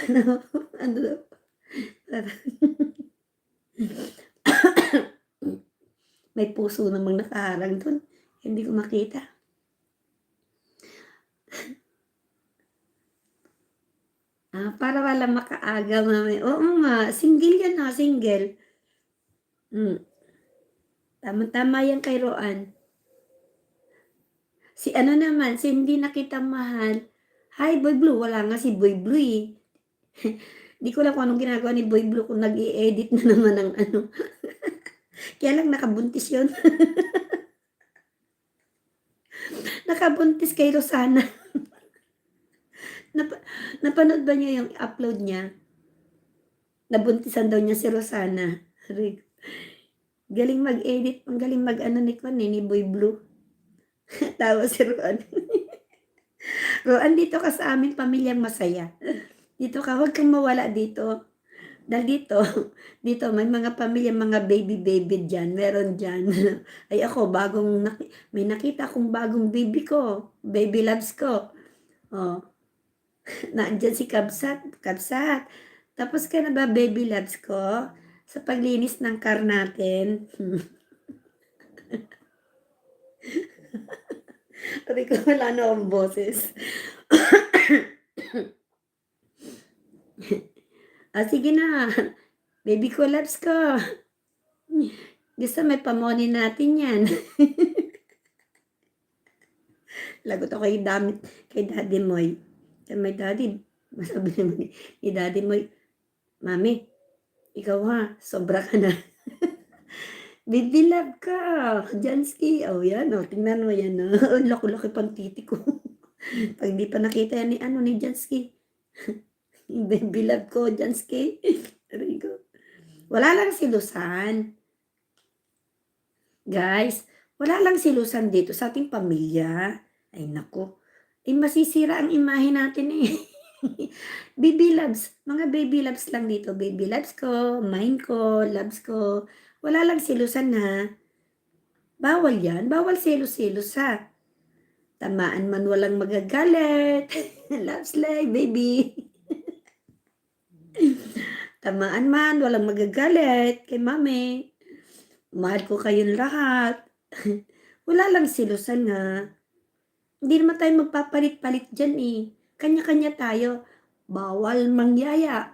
Ano, ano daw, parang may puso namang nakaharang dun, hindi ko makita. Para walang makaagaw mamaya. Oo nga, single yan, single. Tamang-tama yan kay Roan. Si ano naman, si hindi na kita mahal. Hi, Boy Blue. Wala nga si Boy Blue eh. Di ko lang kung anong ginagawa ni Boy Blue kung nag-i-edit na naman ng ano. Kaya lang nakabuntis yun. Nakabuntis kay Rosana. Napanood ba niyo yung upload niya? Nabuntisan daw niya si Rosana. Galing mag-edit, ang galing mag-ano ni Boy Blue. Tawa si Roan. Roan, dito ka sa aming pamilyang masaya. Dito ka, huwag kang mawala dito. Dahil dito, dito may mga pamilya, mga baby dyan, meron dyan. Ay ako, may nakita akong bagong baby ko, baby loves ko. Oh, naandyan si Kabsat. Tapos ka na ba, baby loves ko? Sa paglinis ng car natin. Sabi ko, wala na akong boses. Sige na. Baby ko, loves ko. Gusto may pamonin natin yan. Lagot ako kay Daddy Moy. Kaya may daddy, masabi naman ni Daddy Moy, Mami, ikaw sobra ka na. Baby love ka, Jansky. Yan, tingnan mo yan. Ang laki-laki pang titi ko. Pag di pa nakita yan ni Jansky. Baby love ko, Jansky. Wala lang si Lusan. Guys, wala lang si Lusan dito sa ating pamilya. Ay nako, masisira ang imahe natin eh. Baby loves, mga baby loves lang dito. Baby loves ko, mine ko, loves ko. Wala lang silusan ha. Bawal yan, bawal selos-selos ha. Tamaan man walang magagalit. Loves like baby. Tamaan man walang magagalit kay mami. Mahal ko kayong lahat. Wala lang silusan ha. Hindi naman tayo magpapalit-palit dyan eh. Kanya-kanya tayo. Bawal mangyaya.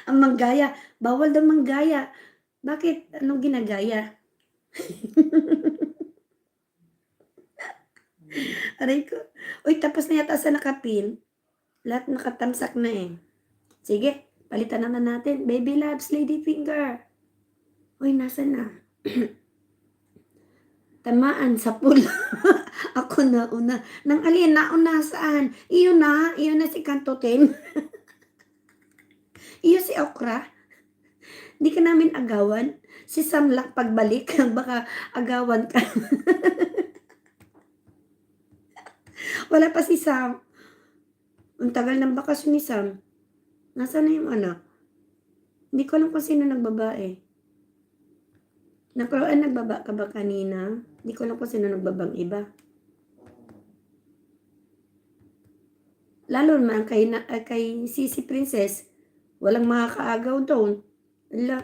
Ang manggaya. Bawal daw manggaya. Bakit? Anong ginagaya? Aray ko. Uy, tapos na yata sa nakapil. Lahat nakatamsak na eh. Sige, palitan naman natin. Baby loves, lady finger. Uy, nasa na? Tamaan sa pool. Ako na una. Nang alin, nauna saan? Iyon na si Kantoten. Iyo si Okra. Di ka namin agawan. Si Sam lang pagbalik, baka agawan ka. Wala pa si Sam. Ang tagal ng bakasyon ni Sam. Nasaan na yung anak? Hindi ko alam kung sino nagbabae. Nagbaba ka ba kanina? Hindi ko alam kung sino nagbabang iba. Lalo naman kay Sisi Princess, walang makakaagaw doon. Ala.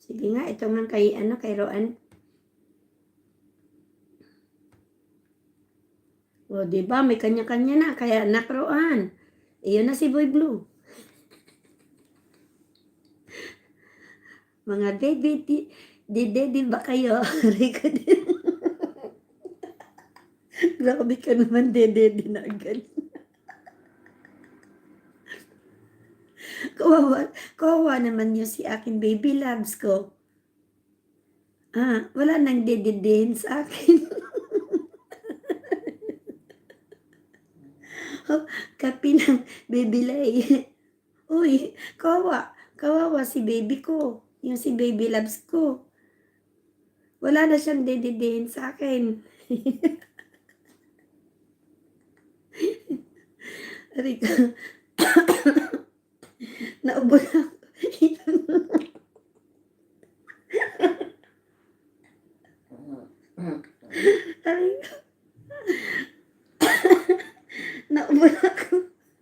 Sige nga, ito nga kay Roan. O, diba? May kanya-kanya na. Kaya anak Roan. Iyon na si Boy Blue. Mga Dede ba kayo? Grabe ka naman, Dede na agad. Kawawa naman yun si akin baby loves ko. Wala nang dededehin sa akin. Kapi lang, baby lay. Uy, kawawa si baby ko. Yung si baby loves ko. Wala na siyang dededehin sa akin. Rika. Naubo na. Bulacan.